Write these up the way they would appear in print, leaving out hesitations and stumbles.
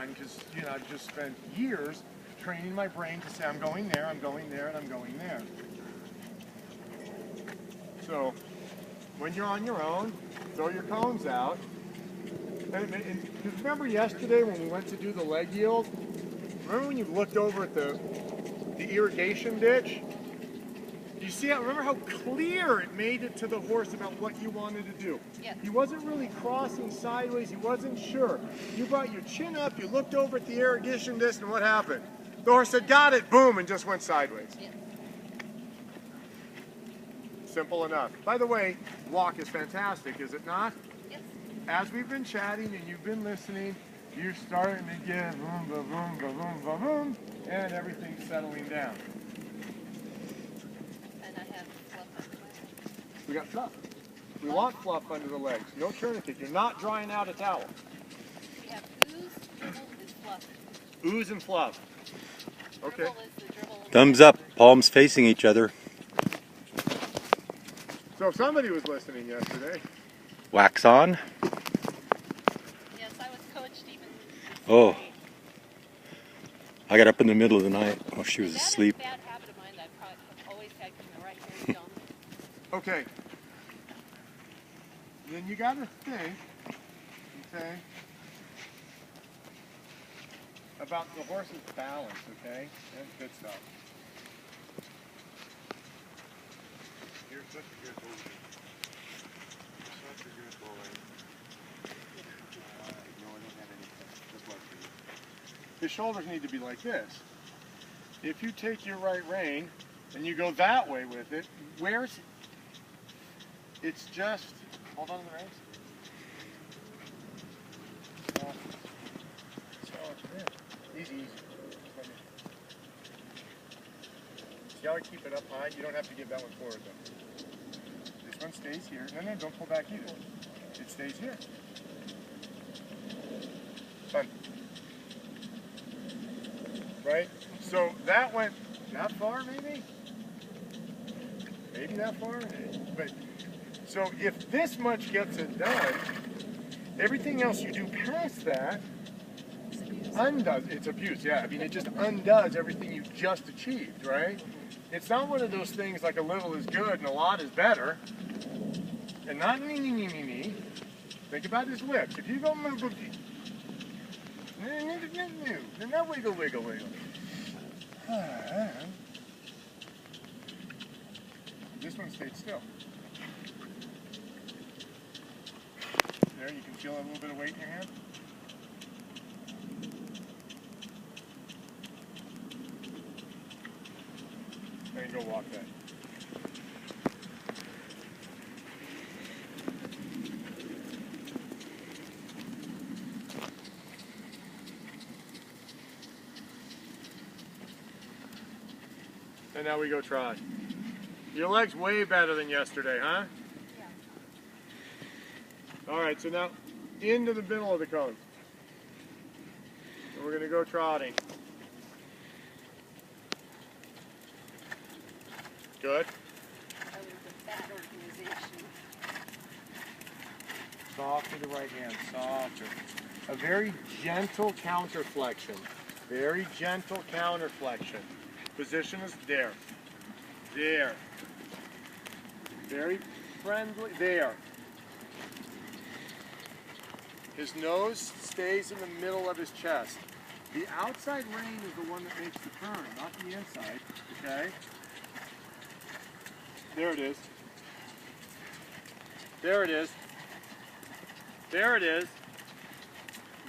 because, you know, I've just spent years training my brain to say I'm going there, I'm going there, and I'm going there. So when you're on your own, throw your cones out. And remember yesterday when we went to do the leg yield? Remember when you looked over at the irrigation ditch? You see how, remember how clear it made it to the horse about what you wanted to do? Yes. He wasn't really crossing sideways, he wasn't sure. You brought your chin up, you looked over at the irrigation ditch, and what happened? The horse said, got it, boom, and just went sideways. Yes. Simple enough. By the way, walk is fantastic, is it not? Yes. As we've been chatting and you've been listening, you're starting to get boom, boom, boom, boom, boom, boom, and everything's settling down. And I have fluff under my legs. We got fluff. We want fluff under the legs. No tourniquet. You're not drying out a towel. We have ooze, dribble, and fluff. Ooze and fluff. Okay. Dribble is the dribble. Thumbs up, palms facing each other. So if somebody was listening yesterday, Wax on. Yes, I was coached even. Oh. I got up in the middle of the night while she was That is asleep. a bad habit of mine that I've always had keeping the right hand down. okay. Then you got to think, okay, about the horse's balance, okay? That's good stuff. You're such a good boy. You're such a good boy. No, I don't have anything. Just like you. His shoulders need to be like this. If you take your right rein and you go that way with it, where's it's just hold on to the reins. Easy, easy. See how I keep it up high? You don't have to give that one forward though. This one stays here. No, don't pull back either. It stays here. Fun. Right? So that went that far maybe? Maybe that far? But so if this much gets it done, everything else you do past that undoes. It's abuse, yeah. I mean, it just undoes everything you just achieved, right? It's not one of those things like a little is good and a lot is better. And not me. Think about his lips. If you go then that wiggle. This one stayed still. There, you can feel a little bit of weight in your hand. Then go walk that. And now we go trot. Your leg's way better than yesterday, huh? Yeah. All right, so now into the middle of the cones. And we're going to go trotting. Good. I was a bad organization. Soft to the right hand, softer. A very gentle counter flexion. Very gentle counter flexion. Position is there. There. Very friendly. There. His nose stays in the middle of his chest. The outside rein is the one that makes the turn, not the inside. Okay? There it is. There it is. There it is.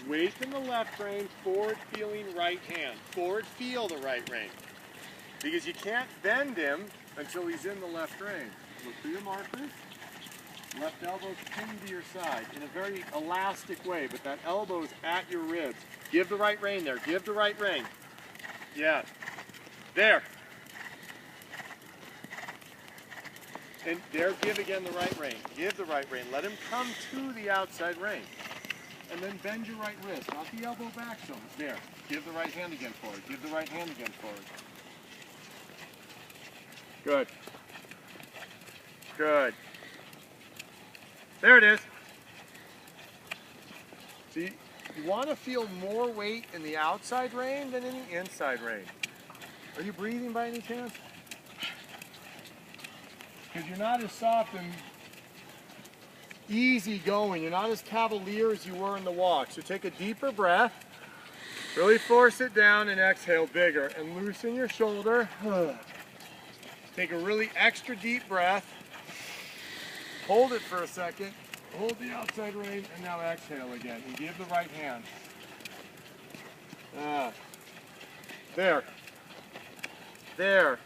Weight in the left rein, forward feeling right hand. Forward feel the right rein. Because you can't bend him until he's in the left rein. Look for your markers. Left elbow pinned to your side in a very elastic way, but that elbow is at your ribs. Give the right rein there. Give the right rein. Yeah. There. And there, give again the right rein. Give the right rein. Let him come to the outside rein. And then bend your right wrist, not the elbow back so much. There. Give the right hand again forward. Give the right hand again forward. Good. Good. There it is. See, You want to feel more weight in the outside rein than in the inside rein. Are you breathing by any chance? Because you're not as soft and easy going. You're not as cavalier as you were in the walk. So take a deeper breath. Really force it down and exhale bigger. And loosen your shoulder. Take a really extra deep breath. Hold it for a second. Hold the outside rein and now exhale again. And give the right hand. There. There.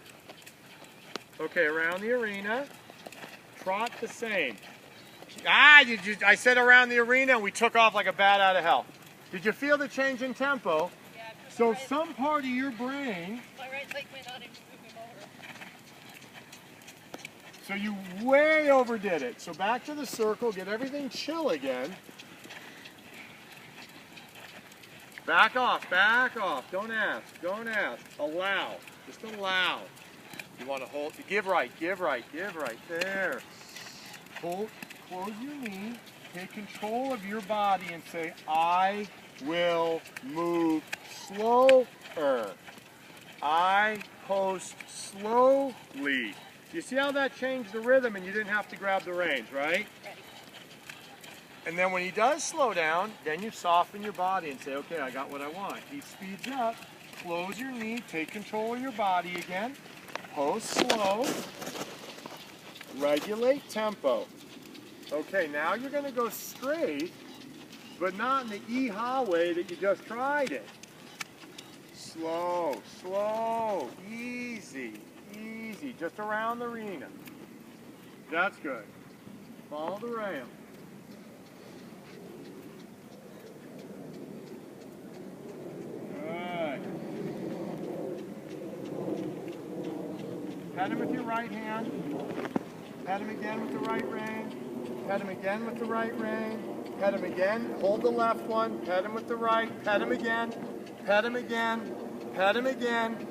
Okay, around the arena. Trot the same. I said around the arena and we took off like a bat out of hell. Did you feel the change in tempo? Yeah, So some part of your brain, my right leg went on and moving over. so you way overdid it. So back to the circle, get everything chill again. Back off, don't ask, allow, just allow. You want to hold, give right, there. Hold, close your knee, take control of your body and say, I will move slower. I post slowly. You see how that changed the rhythm and you didn't have to grab the reins, right? Right. And then when he does slow down, then you soften your body and say, okay, I got what I want. He speeds up, close your knee, take control of your body again, post slow, regulate tempo. Okay, now you're going to go straight, but not in the yee-haw way that you just tried it. Slow, slow, easy, just around the arena. That's good. Follow the rail. Good. Pet him with your right hand. Pet him again with the right rein. Pet him again with the right rein. Pet him again. Hold the left one. Pet him with the right. Pet him again. Pet him again. Pet him again.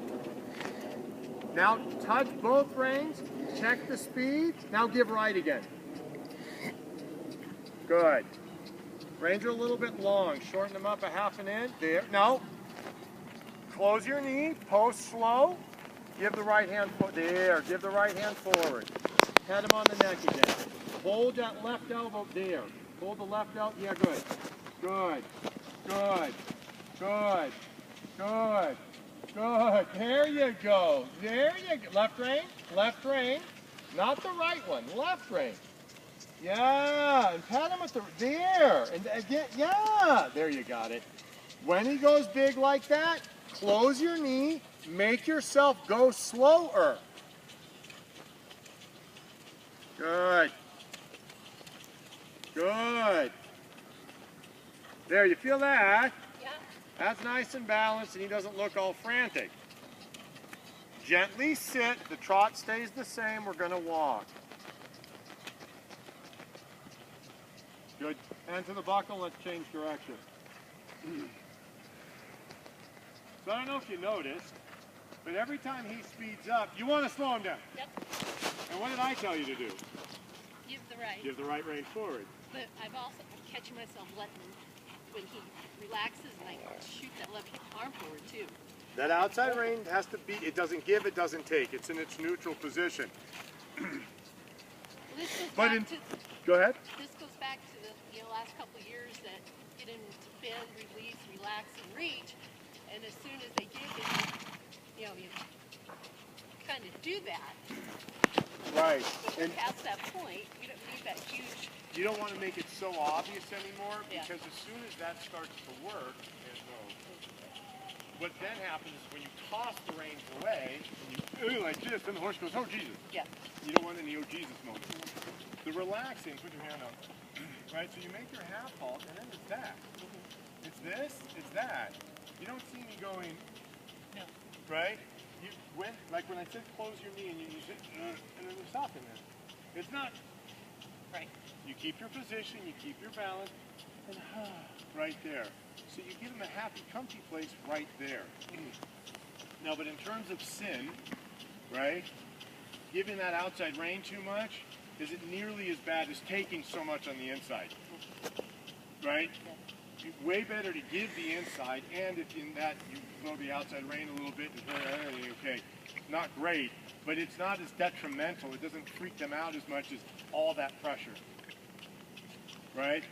Now touch both reins. Check the speed. Now give right again. Good. Reins are a little bit long. Shorten them up a half an inch. There. No. Close your knee. Post slow. Give the right hand there. Give the right hand forward. Pat him on the neck again. Hold that left elbow there. Hold the left elbow. Yeah, good. Good. Good. Good. Good. Good. There you go. There you go. Left rein. Left rein. Not the right one. Left rein. Yeah. And pat him with the there. And again. Yeah. There you got it. When he goes big like that, close your knee. Make yourself go slower. Good. Good. There, you feel that? Yeah. That's nice and balanced and he doesn't look all frantic. Gently sit. The trot stays the same. We're going to walk. Good. Hand to the buckle. Let's change direction. So I don't know if you noticed, but every time he speeds up, you want to slow him down. Yep. And what did I tell you to do? Give the right. Give the right rein forward. But I'm catching myself letting him, when he relaxes, and I shoot that left arm forward too. That outside rein has to be, it doesn't give, it doesn't take. It's in its neutral position. This goes But back in, to, go ahead. this goes back to the last couple of years that get him to bend, release, relax, and reach. And as soon as they get it, you kind of do that. Right. But And past that point, you don't need that huge. you don't want to make it so obvious anymore Yeah. because as soon as that starts to work, what then happens is when you toss the reins away, and you like this, and the horse goes, oh Jesus. Yeah. You don't want any oh Jesus moment. The relaxing, put your hand up. Right, so you make your half halt, and then it's that. It's this, it's that. You don't see me going, No. right? You like when I said close your knee and you say, and then you soften it. It's not. Right. You keep your position, you keep your balance, and right there. So you give him a happy, comfy place right there. Now, but in terms of sin, right, giving that outside rein too much isn't nearly as bad as taking so much on the inside, right? way better to give the inside, and if in that you throw the outside rein a little bit and okay, not great, but it's not as detrimental. It doesn't freak them out as much as all that pressure, right?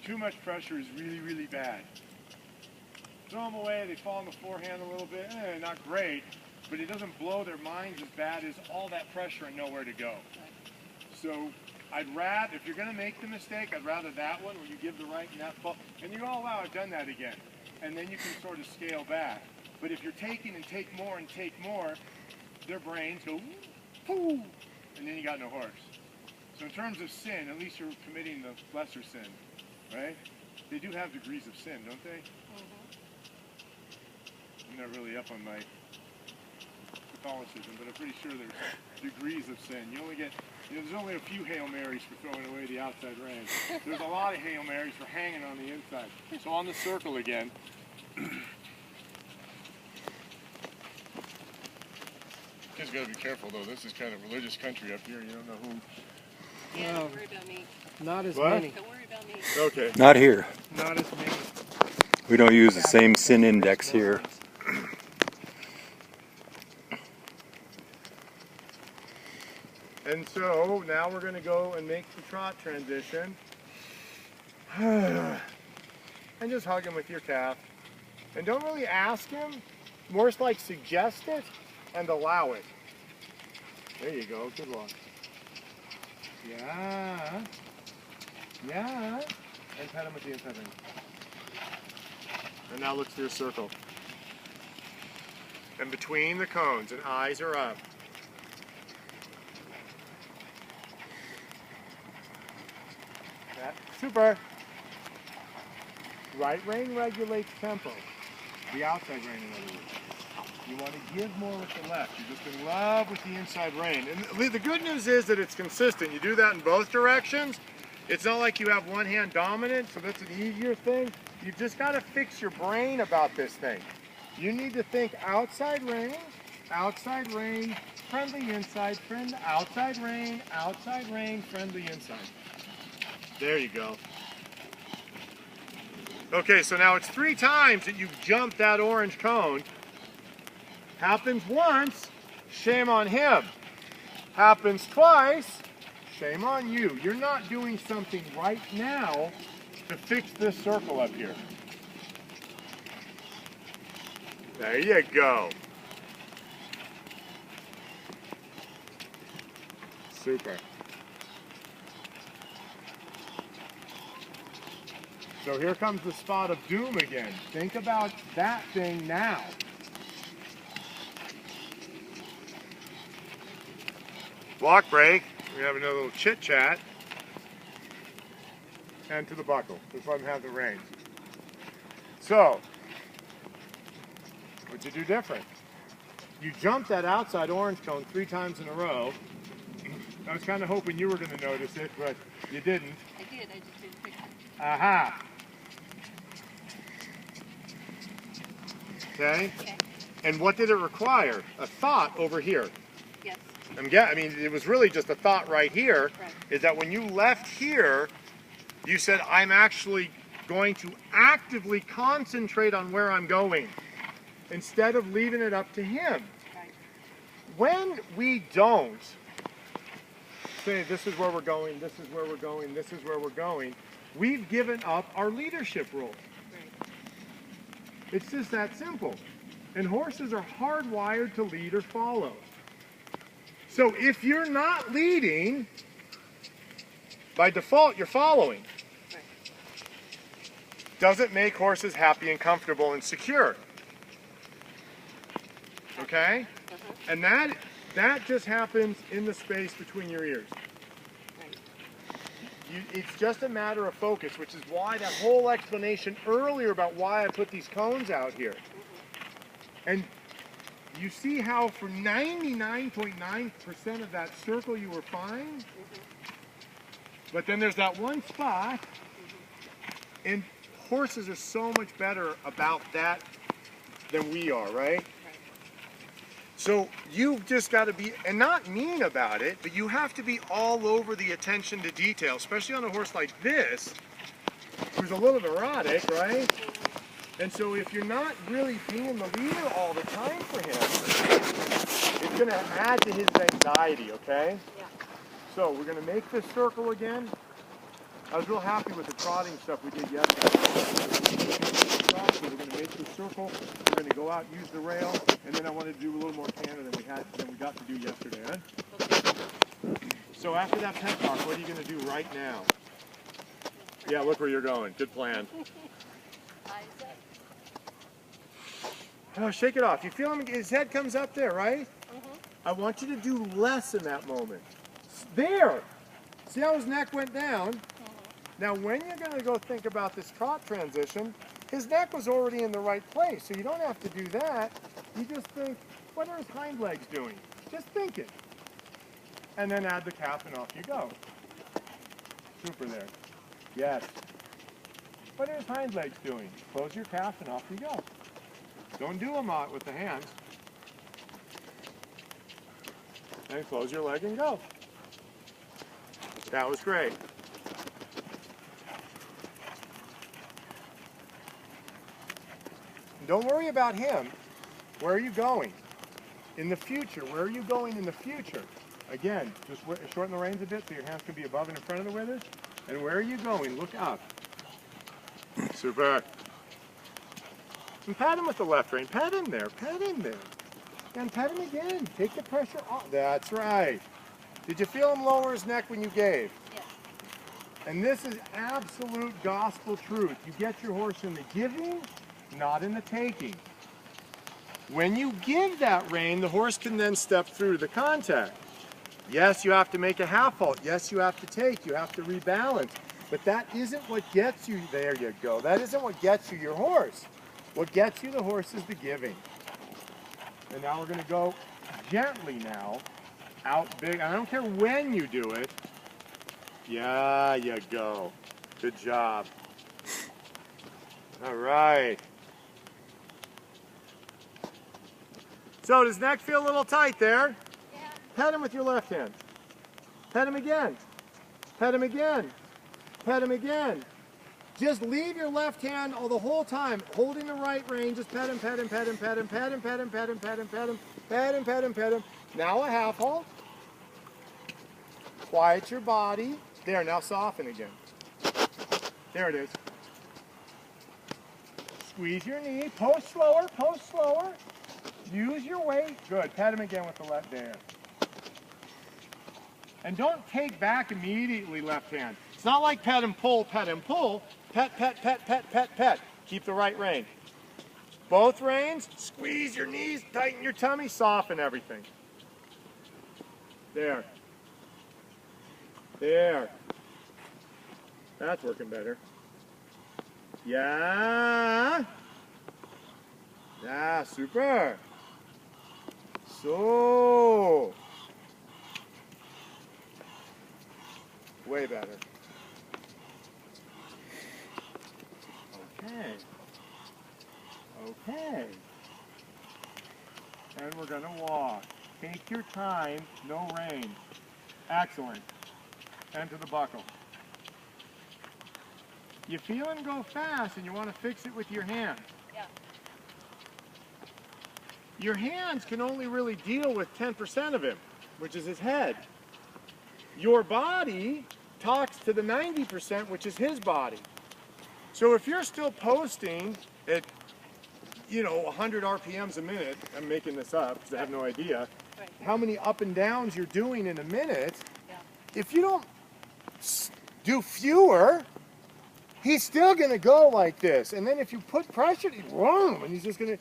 Too much pressure is really, really bad. Throw them away, they fall on the forehand a little bit, not great, but it doesn't blow their minds as bad as all that pressure and nowhere to go. So I'd rather, if you're going to make the mistake, I'd rather that one where you give the right and that ball, and you go, oh wow, I've done that again. And then you can sort of scale back. But if you're taking and take more, their brains go, pooh, and then you got no horse. So in terms of sin, at least you're committing the lesser sin, right? They do have degrees of sin, don't they? I'm not really up on my Catholicism, but I'm pretty sure there's degrees of sin. You only get, there's only a few Hail Marys for throwing away the outside rein. There's a lot of Hail Marys for hanging on the inside. So on the circle again. Kids gotta be careful though. This is kind of religious country up here. You don't know who. Yeah, don't worry about me. Not as What? many. Don't worry about me. Okay. Not here. Not as many. We don't use the same sin index here. And so now we're going to go and make the trot transition. And just hug him with your calf. And don't really ask him, more like suggest it and allow it. There you go, good luck. Yeah. Yeah. And pet him with the inside ring. And now look through a circle. And between the cones, and eyes are up. Super. Right rein regulates tempo. The outside rein, in other words. You want to give more with the left. You're just in love with the inside rein. And the good news is that it's consistent. You do that in both directions. It's not like you have one hand dominant, so that's an easier thing. You've just got to fix your brain about this thing. You need to think outside rein, friendly inside, outside rein, friendly inside. There you go. Okay, so now it's 3 times that you've jumped that orange cone. Happens once, shame on him. Happens twice, shame on you. You're not doing something right now to fix this circle up here. There you go. Super. So here comes the spot of doom again. Think about that thing now. Block break. We have another little chit chat. And to the buckle. Just let him have the reins. So, what'd you do different? You jumped that outside orange cone 3 times in a row. I was kind of hoping you were going to notice it, but you didn't. I did, I just didn't pick it. Aha. Okay? Okay. And what did it require? A thought over here. Yes. I mean, it was really just a thought right here. Right. Is that when you left here, you said, I'm actually going to actively concentrate on where I'm going instead of leaving it up to him. Right. When we don't say, this is where we're going, this is where we're going, this is where we're going, we've given up our leadership role. Right. It's just that simple. And horses are hardwired to lead or follow. So if you're not leading, by default, you're following. Right. Does it make horses happy and comfortable and secure? Okay? And that just happens in the space between your ears. Right. It's just a matter of focus, which is why that whole explanation earlier about why I put these cones out here. And you see how for 99.9% of that circle you were fine? But then there's that one spot, and horses are so much better about that than we are, right? So you've just got to be, and not mean about it, but you have to be all over the attention to detail, especially on a horse like this, who's is a little neurotic, right? And so if you're not really being the leader all the time for him, it's going to add to his anxiety, okay? Yeah. So we're going to make this circle again. I was real happy with the trotting stuff we did yesterday. We're going to make the circle. We're going to go out, use the rail, and then I wanted to do a little more canter than we got to do yesterday. Huh? So after that pet talk, what are you going to do right now? Yeah, look where you're going. Good plan. Isaac. Oh, shake it off. You feel him? His head comes up there, right? Mm-hmm. I want you to do less in that moment. There. See how his neck went down? Now, when you're going to go think about this trot transition, his neck was already in the right place, so you don't have to do that. You just think, what are his hind legs doing? Just think it. And then add the calf and off you go. Super there. Yes. What are his hind legs doing? Close your calf and off you go. Don't do them out with the hands. And close your leg and go. That was great. Don't worry about him. Where are you going? In the future, where are you going in the future? Again, just shorten the reins a bit so your hands can be above and in front of the withers. And where are you going? Look up. Super. And pat him with the left rein. Pat him there. Pat him there. And pat him again. Take the pressure off. That's right. Did you feel him lower his neck when you gave? Yes. And this is absolute gospel truth. You get your horse in the giving, not in the taking. When you give that rein, the horse can then step through the contact. Yes, you have to make a half halt. Yes, you have to take. You have to rebalance. But that isn't what gets you, there you go. That isn't what gets you your horse. What gets you the horse is the giving. And now we're going to go gently now, out big. I don't care when you do it. Yeah, you go. Good job. All right. So does neck feel a little tight there? Yeah. Pet him with your left hand. Pet him again. Pet him again. Pet him again. Just leave your left hand all the whole time, holding the right rein. Just pet him, pet him, pet him, pet him, pet him, pet him, pet him, pet him, pet him, pet him, pet him, pet him. Now a half halt. Quiet your body. There, now soften again. There it is. Squeeze your knee. Post slower, post slower. Use your weight. Good. Pet him again with the left there. And don't take back immediately left hand. It's not like pet and pull, pet and pull. Pet, pet, pet, pet, pet, pet. Keep the right rein. Both reins, squeeze your knees, tighten your tummy, soften everything. There. There. That's working better. Yeah. Yeah, super. So. Way better. Okay. Okay. And we're going to walk. Take your time, no rein. Excellent. And to the buckle. You feel him go fast and you want to fix it with your hands. Yeah. Your hands can only really deal with 10% of him, which is his head. Your body talks to the 90%, which is his body. So if you're still posting at, 100 RPMs a minute, I'm making this up because I have no idea, Right. how many up and downs you're doing in a minute, Yeah. if you don't do fewer, he's still going to go like this. And then if you put pressure, and he's just going to,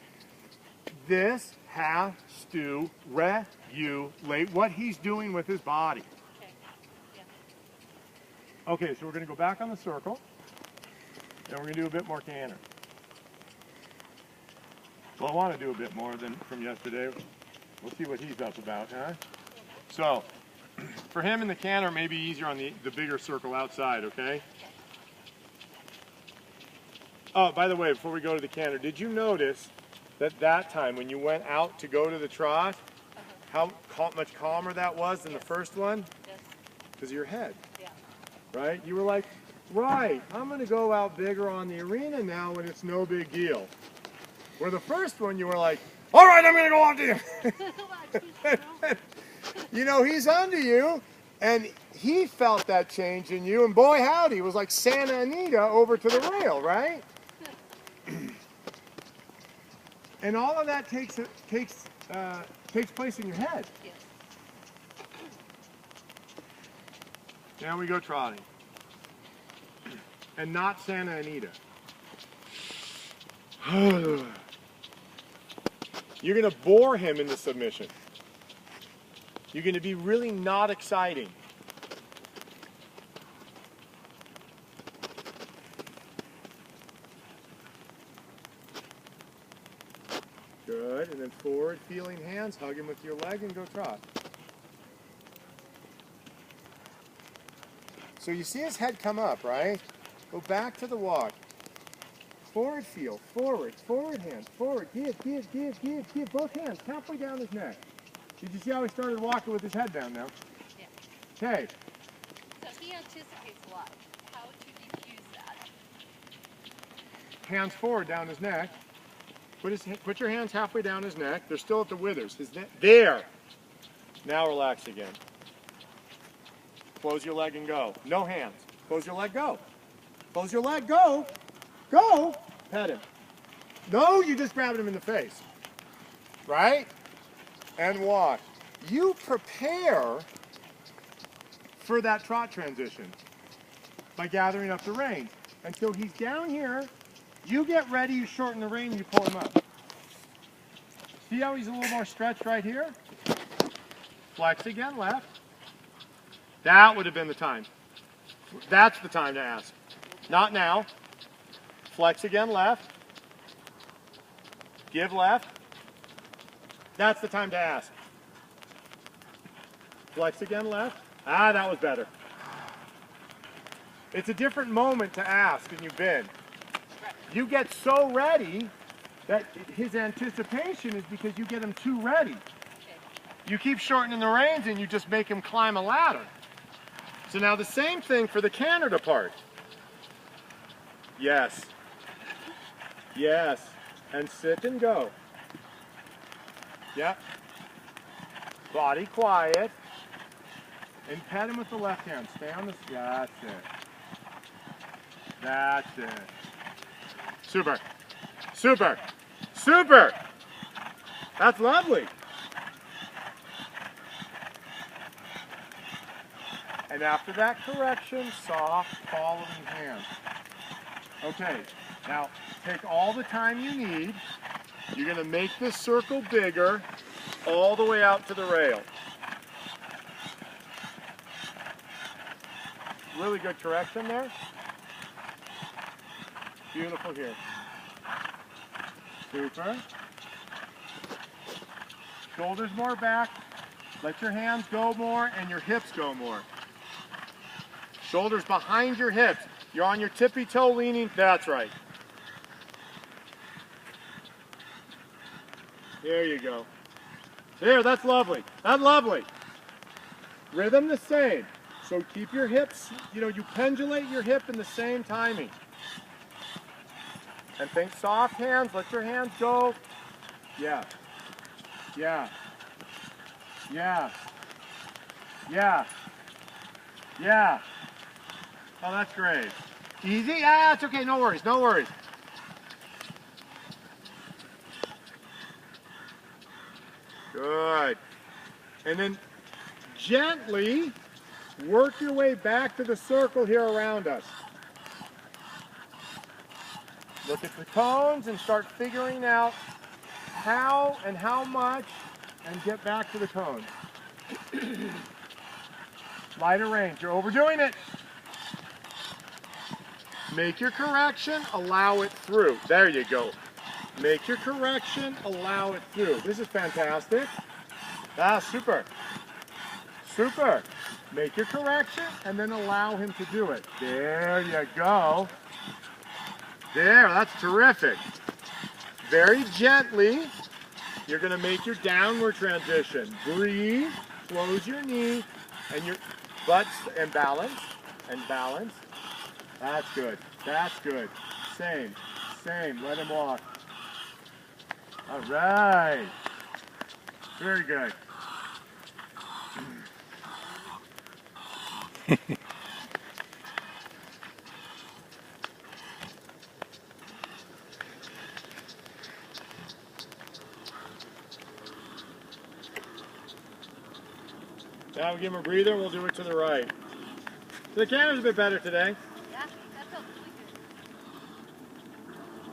this has to regulate what he's doing with his body. Okay. Yeah. Okay, so we're going to go back on the circle, and we're going to do a bit more canter. Well, I want to do a bit more than from yesterday. We'll see what he's up about, huh? So, for him in the canter, maybe easier on the bigger circle outside, okay? Oh, by the way, before we go to the canter, did you notice that time when you went out to go to the trot, how much calmer that was than the first one? Yes. Because of your head, Yeah. right? You were like Right, I'm going to go out bigger on the arena now when it's no big deal. Where the first one you were like, all right, I'm going to go out to you. You know, he's under you, and he felt that change in you, and boy howdy, it was like Santa Anita over to the rail, right? And all of that takes place in your head. Yes. Now we go trotting. And not Santa Anita. You're going to bore him into submission. You're going to be really not exciting. Good, and then forward, feeling hands, hug him with your leg and go trot. So you see his head come up, right? Go back to the walk. Forward feel, forward hands, forward, give, both hands, halfway down his neck. Did you see how he started walking with his head down now? Yeah. Okay. So he anticipates a lot. How to diffuse that? Hands forward down his neck. Put your hands halfway down his neck. They're still at the withers. His neck, there. Now relax again. Close your leg and go. No hands. Close your leg, go. Close your leg, go. Go. Pet him. No, you just grabbed him in the face. Right? And walk. You prepare for that trot transition by gathering up the reins. Until he's down here, you get ready, you shorten the rein, you pull him up. See how he's a little more stretched right here? Flex again, left. That would have been the time. That's the time to ask. Not now. Flex again, left. Give left. That's the time to ask. Flex again, left. Ah, that was better. It's a different moment to ask than you've been. You get so ready that his anticipation is because you get him too ready. You keep shortening the reins and you just make him climb a ladder. So now the same thing for the Canada part. Yes. Yes. And sit and go. Yep. Body quiet. And pet him with the left hand. Stay on the... That's it. That's it. Super. Super. Super. That's lovely. And after that correction, soft following hand. Okay, now take all the time you need. You're going to make this circle bigger all the way out to the rail. Really good correction there. Beautiful here. Super. Shoulders more back. Let your hands go more and your hips go more. Shoulders behind your hips. You're on your tippy toe leaning. That's right. There you go. There, that's lovely. That's lovely. Rhythm the same. So keep your hips, you pendulate your hip in the same timing. And think soft hands. Let your hands go. Yeah. Yeah. Yeah. Yeah. Yeah. Oh, that's great. Easy? Yeah, it's okay. No worries. No worries. Good. And then gently work your way back to the circle here around us. Look at the cones and start figuring out how and how much and get back to the cone. Lighter range. You're overdoing it. Make your correction, allow it through. There you go. Make your correction, allow it through. This is fantastic. Ah, super. Super. Make your correction and then allow him to do it. There you go. There, that's terrific. Very gently, you're going to make your downward transition. Breathe, close your knee, and your butt, and balance, That's good. That's good. Same. Same. Let him walk. All right. Very good. Now we'll give him a breather and we'll do it to the right. So the camera's a bit better today. Yeah, that felt really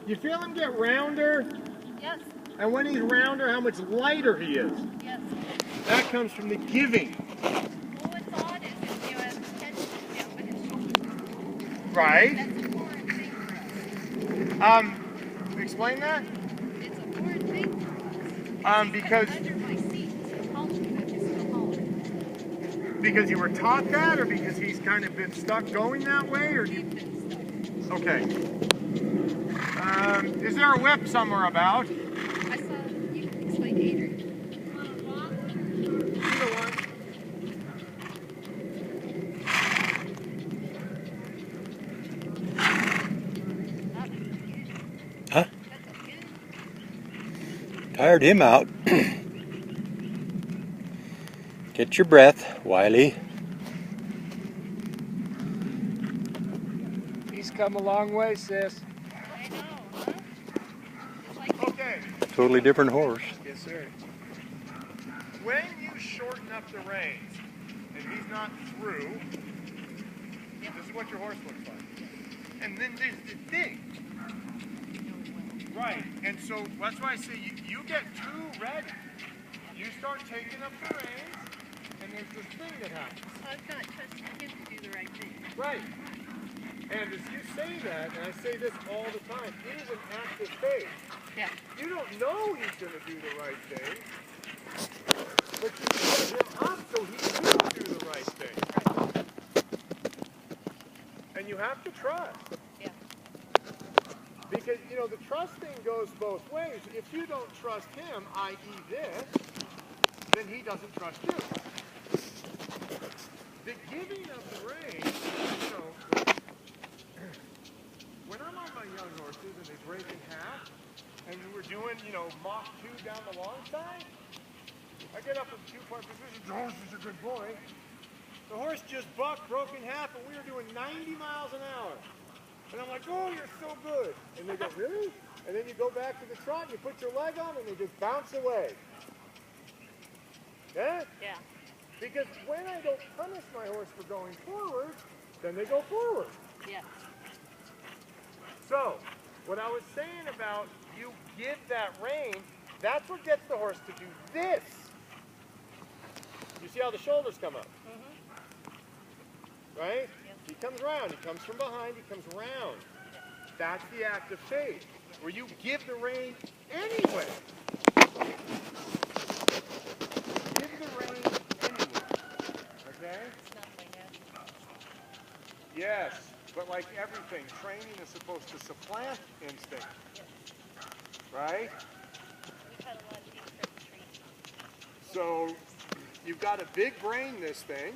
good. You feel him get rounder? Yes, And when he's rounder, how much lighter he is. yes. That comes from the giving. Well, what's odd is if you have his head down with his shoulders. Right? That's a foreign thing for us. Explain that? It's a foreign thing for us. Because Under my seat, so taller, but just still taller. because you were taught that, or because he's kind of been stuck going that way, or We've been stuck. okay. Is there a whip somewhere about? I saw you explain Adrian. Either one. That was good. Huh? That's good. Tired him out. Get your breath, Wiley. He's come a long way, sis. I know, huh? It's like Okay. Totally different horse. Yes, sir. When you shorten up the reins and he's not through, this is what your horse looks like. And then there's the thing. Right. And so that's why I say you get too ready. You start taking up the reins, and there's this thing that happens. I'm not trusting him to do the right thing. Right. And as you say that, and I say this all the time, it is an active phase. Yeah. You don't know he's going to do the right thing, but you set him up so he will do the right thing. And you have to trust. Yeah. Because, you know, the trust thing goes both ways. If you don't trust him, i.e. this, then he doesn't trust you. The giving of the reins, you know, when I'm on my young horses and they break in half, and we're doing, you know, Mach 2 down the long side, I get up in 2-point position, the horse is a good boy. The horse just bucked, broke in half, and we were doing 90 miles an hour. And I'm like, oh, you're so good. And they go, really? And then you go back to the trot, and you put your leg on, and they just bounce away. Yeah? Yeah. Because when I don't punish my horse for going forward, then they go forward. Yeah. So, what I was saying about you give that rein, that's what gets the horse to do this. You see how the shoulders come up? Right? Yep. He comes round. He comes from behind. He comes round. That's the active phase, where you give the rein anyway. Give the rein anyway. Okay? It's not my natural. Yes, but like everything, training is supposed to supplant instinct. Yes. Right? We've had a lot of incorrect training. So you've got a big brain, this thing.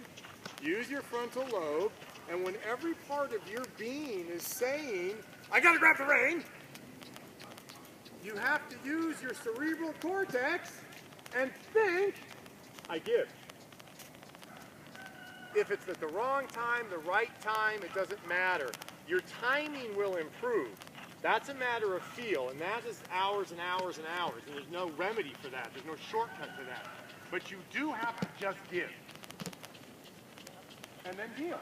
Use your frontal lobe, and when every part of your being is saying, I gotta grab the rein, you have to use your cerebral cortex and think, I give. If it's at the wrong time, the right time, it doesn't matter. Your timing will improve. That's a matter of feel, and that is hours and hours and hours, and there's no remedy for that. There's no shortcut to that. But you do have to just give. And then deal.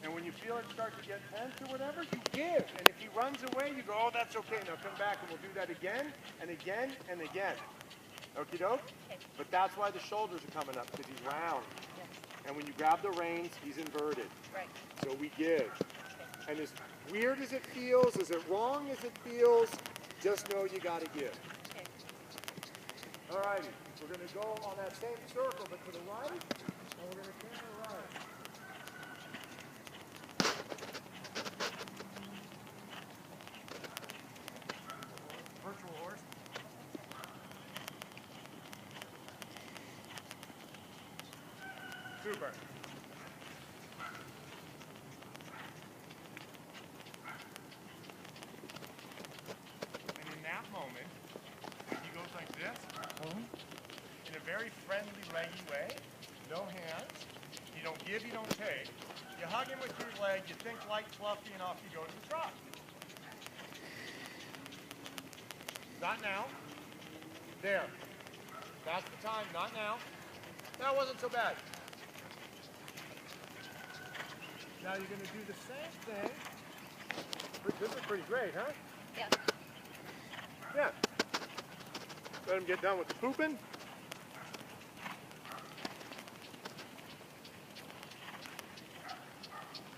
And when you feel it start to get tense or whatever, you give. And if he runs away, you go, oh, that's okay. Now come back and we'll do that again and again and again. Okie doke? Okay. But that's why the shoulders are coming up, because he's round. Yes. And when you grab the reins, he's inverted. Right. So we give. And as weird as it feels, as it wrong as it feels, just know you gotta give. Okay. All righty. We're gonna go on that same circle, but to the right, and we're gonna turn to the right. Virtual horse. Super. very friendly, leggy way. No hands. You don't give, you don't take. You hug him with your leg, you think light, fluffy, and off you go to the trot. Not now. There. That's the time, not now. That wasn't so bad. Now you're going to do the same thing. This is pretty great, huh? Yeah. Yeah. Let him get done with the pooping.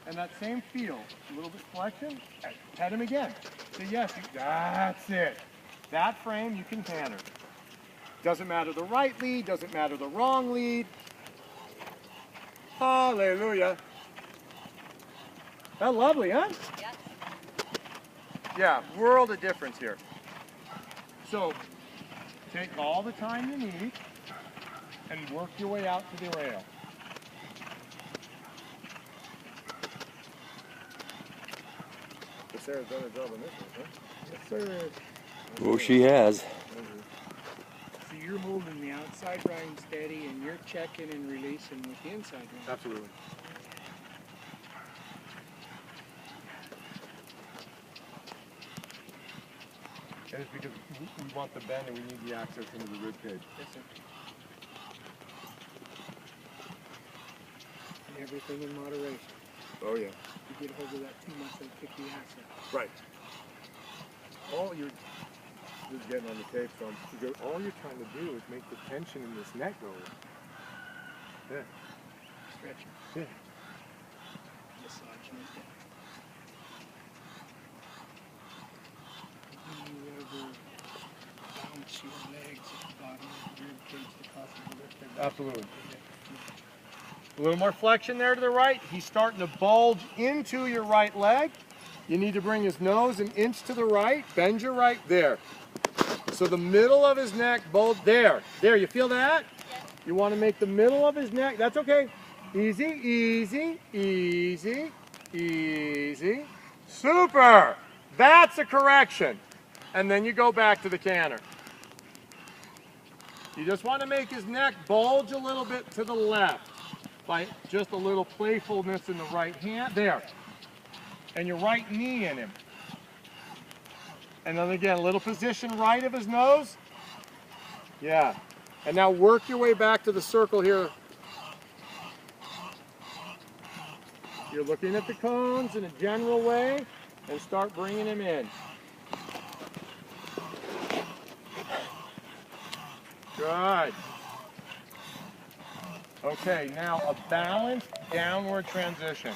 And that same feel, a little bit flexion, pet him again. Say yes, that's it. That frame you can canter. Doesn't matter the right lead, doesn't matter the wrong lead. Hallelujah. That's lovely, huh? Yes. Yeah, world of difference here. So, take all the time you need and work your way out to the rail. Sarah's done a job on this one, huh? Yes, sir. Oh, she has. So you're holding the outside line steady and you're checking and releasing with the inside line. Absolutely. And it's because we want the bend and we need the access into the rib cage. Yes, sir. And everything in moderation. Oh yeah. If you get a hold of that too much, it'll kick the ass out. Right. All you're just getting on the tape, so all you're trying to do is make the tension in this neck go away. Yeah. Stretching. Yeah. Massaging it down. Do you ever bounce your legs at the bottom of the rib cage to cause them to lift their back? Absolutely. A little more flexion there to the right. He's starting to bulge into your right leg. You need to bring his nose an inch to the right. Bend your right there. So the middle of his neck bulge there. There, you feel that? Yes. You want to make the middle of his neck. That's okay. Easy, easy, easy, easy. Super. That's a correction. And then you go back to the canter. You just want to make his neck bulge a little bit to the left. By just a little playfulness in the right hand. There. And your right knee in him. And then again, a little position right of his nose. Yeah. And now work your way back to the circle here. You're looking at the cones in a general way and start bringing him in. Good. Okay, now a balanced downward transition.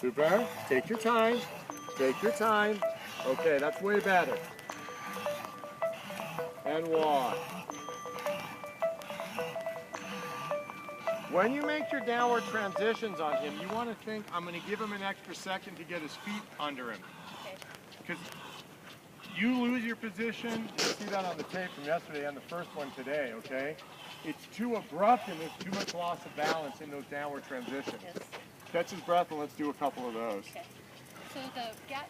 Super. Take your time. Take your time. Okay, that's way better. And walk. When you make your downward transitions on him, you want to think, I'm going to give him an extra second to get his feet under him. Okay. Because you lose your position. You'll see that on the tape from yesterday and the first one today, okay? It's too abrupt and there's too much loss of balance in those downward transitions. Yes. Catch his breath and let's do a couple of those. Okay. So the gap,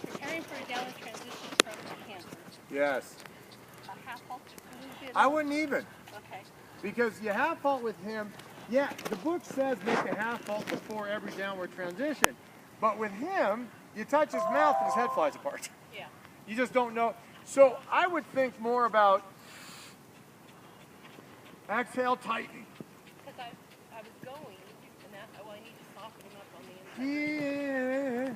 preparing for a downward transition from the canter. Yes. A half halt, a little bit. I wouldn't even. Okay. Because you half halt with him, yeah, the book says make a half halt before every downward transition. But with him, you touch his mouth and his head flies apart. Yeah. You just don't know. So I would think more about exhale, tightening. Because I was going, and that, oh, I need to soften him up on the inside.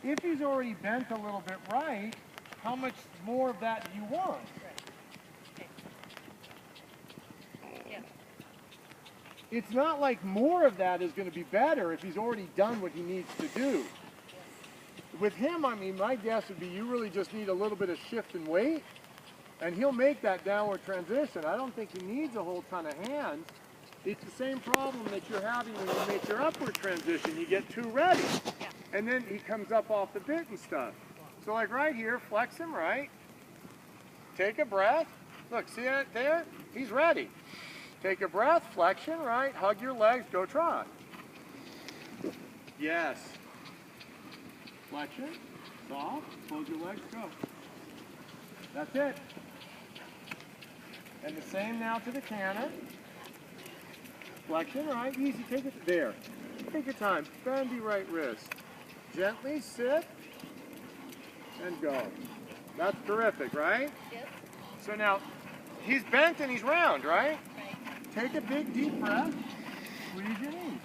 Yeah. If he's already bent a little bit right, how much more of that do you want? Right. Okay. Yeah. It's not like more of that is going to be better if he's already done what he needs to do. With him, I mean, my guess would be you really just need a little bit of shift in weight, and he'll make that downward transition. I don't think he needs a whole ton of hands. It's the same problem that you're having when you make your upward transition. You get too ready, Yeah. and then he comes up off the bit and stuff. So like right here, flex him right. Take a breath. Look, see that there? He's ready. Take a breath, flexion right, hug your legs, go trot. Yes. Flexion, soft, close your legs, go. That's it. And the same now to the cannon. Flexion, right? Easy, take it there. Take your time, bend the right wrist. Gently sit and go. That's terrific, right? Yes. So now, he's bent and he's round, right? Right. Take a big deep breath, squeeze your knees.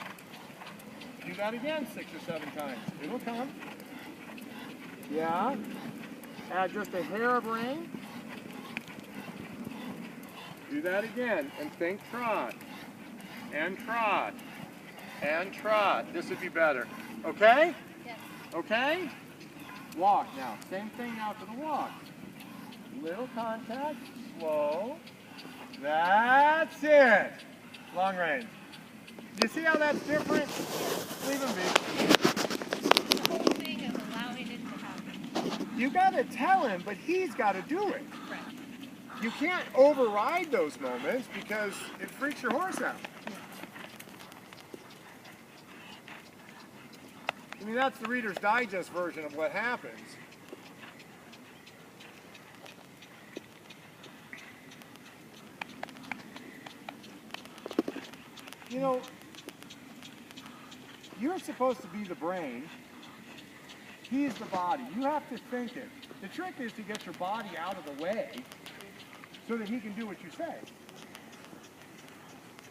Do that again 6 or 7 times. It'll come. Yeah. Add just a hair of rein. Do that again and think trot. And trot. And trot. This would be better. Okay? Yes. Okay? Walk now. Same thing now for the walk. Little contact, slow. That's it. Long range. Do you see how that's different? Leave him be. The whole thing is allowing it to happen. You got to tell him, but he's got to do it. Right. You can't override those moments because it freaks your horse out. I mean, that's the Reader's Digest version of what happens. You know, you're supposed to be the brain. He's the body. You have to think it. The trick is to get your body out of the way so that he can do what you say.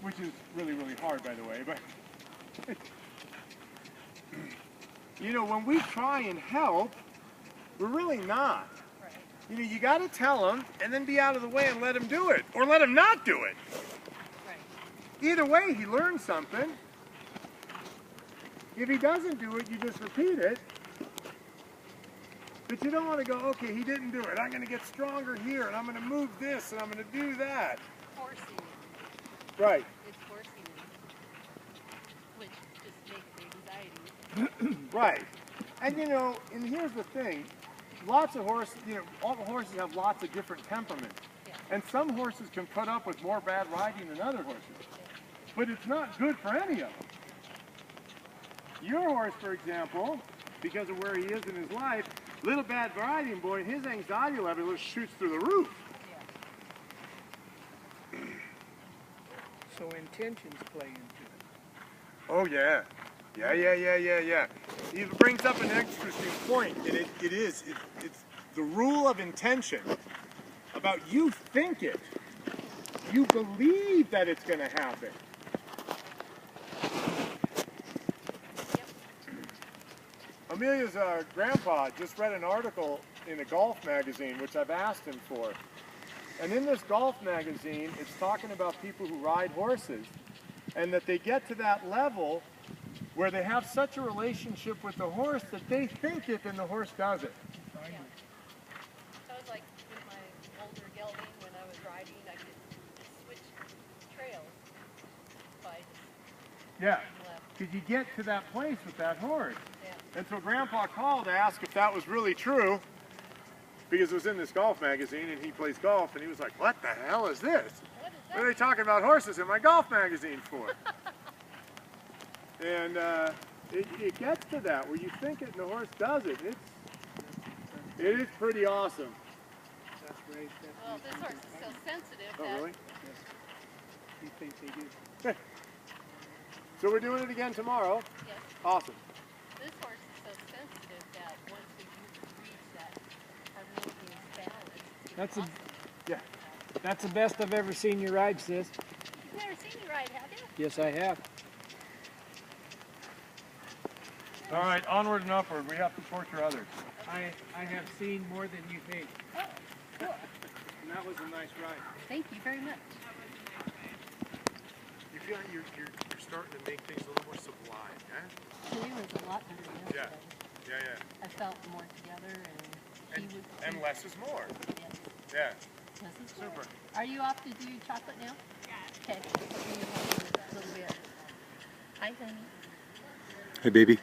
Which is really, really hard, by the way. But you know, when we try and help, we're really not. Right. You know, you got to tell him and then be out of the way and let him do it. Or let him not do it. Right. Either way, he learns something. If he doesn't do it, you just repeat it. But you don't want to go, okay, he didn't do it. I'm going to get stronger here, and I'm going to move this, and I'm going to do that. Forcing it. Right. It's forcing it. Which just makes anxiety. Right. And you know, and here's the thing. Lots of horses, you know, all the horses have lots of different temperaments. Yeah. And some horses can put up with more bad riding than other horses. But it's not good for any of them. Your horse, for example, because of where he is in his life, little bad riding, boy, his anxiety level just shoots through the roof. Yeah. So intentions play into it. Oh, yeah. Yeah. He brings up an interesting point, and it's the rule of intention. About you think it. You believe that it's going to happen. Amelia's grandpa just read an article in a golf magazine, which I've asked him for. And in this golf magazine, it's talking about people who ride horses, and that they get to that level where they have such a relationship with the horse that they think it and the horse does it. Yeah. So it's like with my older gelding, when I was riding, I could just switch trails by just Yeah, left. because you get to that place with that horse. Yeah. And so Grandpa called to ask if that was really true, because it was in this golf magazine, and he plays golf, and he was like, what the hell is this? What is that? What are they talking about horses in my golf magazine for? And it gets to that, where you think it and the horse does it. It is pretty awesome. That's right. Well, this horse is so sensitive Oh, that really? He thinks he do. So we're doing it again tomorrow. yes, Awesome. this horse is so sensitive that once we reach that harmonious balance, That's a, awesome. Yeah. that's the best I've ever seen you ride, sis. You've never seen me ride, have you? Yes, I have. All right, onward and upward. We have to torture others. I have seen more than you think. Oh, cool. And that was a nice ride. Thank you very much. You feel like you're starting to make things a little more sublime, eh? Today was a lot better than yesterday. Yeah. I felt more together, and he was. And less is more. Yes, Yeah. this is Super. good. Are you off to do chocolate now? Yeah. Okay. A little bit. Hi, honey. Hey, baby.